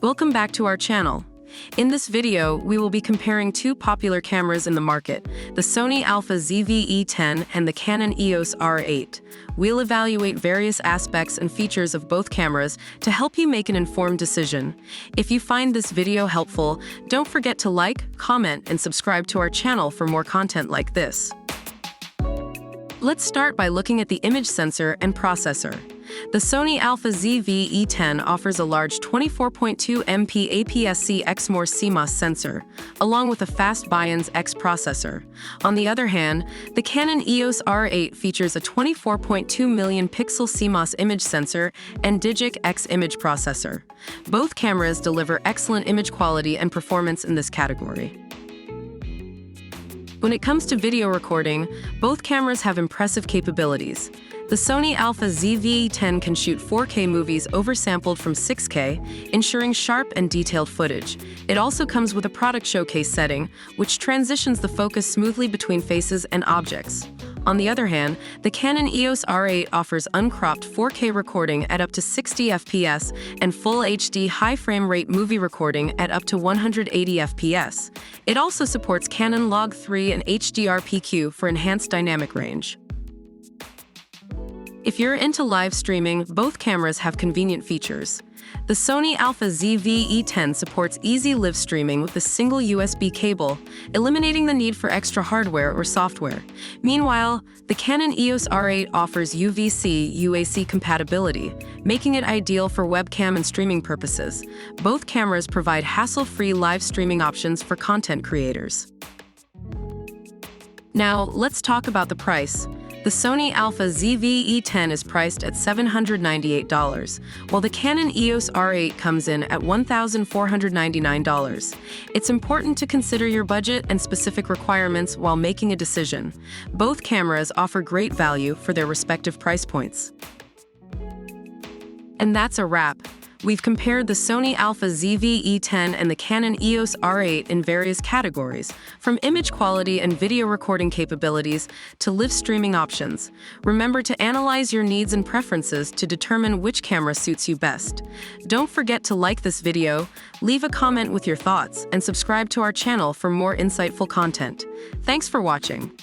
Welcome back to our channel. In this video, we will be comparing two popular cameras in the market, the Sony Alpha ZV-E10 and the Canon EOS R8. We'll evaluate various aspects and features of both cameras to help you make an informed decision. If you find this video helpful, don't forget to like, comment, and subscribe to our channel for more content like this. Let's start by looking at the image sensor and processor. The Sony Alpha ZV-E10 offers a large 24.2 MP APS-C XMOR CMOS sensor, along with a fast Bions X processor. On the other hand, the Canon EOS R8 features a 24.2 million pixel CMOS image sensor and Digic X image processor. Both cameras deliver excellent image quality and performance in this category. When it comes to video recording, both cameras have impressive capabilities. The Sony Alpha ZV-E10 can shoot 4K movies oversampled from 6K, ensuring sharp and detailed footage. It also comes with a product showcase setting, which transitions the focus smoothly between faces and objects. On the other hand, the Canon EOS R8 offers uncropped 4K recording at up to 60 FPS and Full HD high frame rate movie recording at up to 180 FPS. It also supports Canon Log 3 and HDR-PQ for enhanced dynamic range. If you're into live streaming, both cameras have convenient features. The Sony Alpha ZV-E10 supports easy live streaming with a single USB cable, eliminating the need for extra hardware or software. Meanwhile, the Canon EOS R8 offers UVC/UAC compatibility, making it ideal for webcam and streaming purposes. Both cameras provide hassle-free live streaming options for content creators. Now, let's talk about the price. The Sony Alpha ZV-E10 is priced at $798, while the Canon EOS R8 comes in at $1,499. It's important to consider your budget and specific requirements while making a decision. Both cameras offer great value for their respective price points. And that's a wrap. We've compared the Sony Alpha ZV-E10 and the Canon EOS R8 in various categories, from image quality and video recording capabilities to live streaming options. Remember to analyze your needs and preferences to determine which camera suits you best. Don't forget to like this video, leave a comment with your thoughts, and subscribe to our channel for more insightful content. Thanks for watching.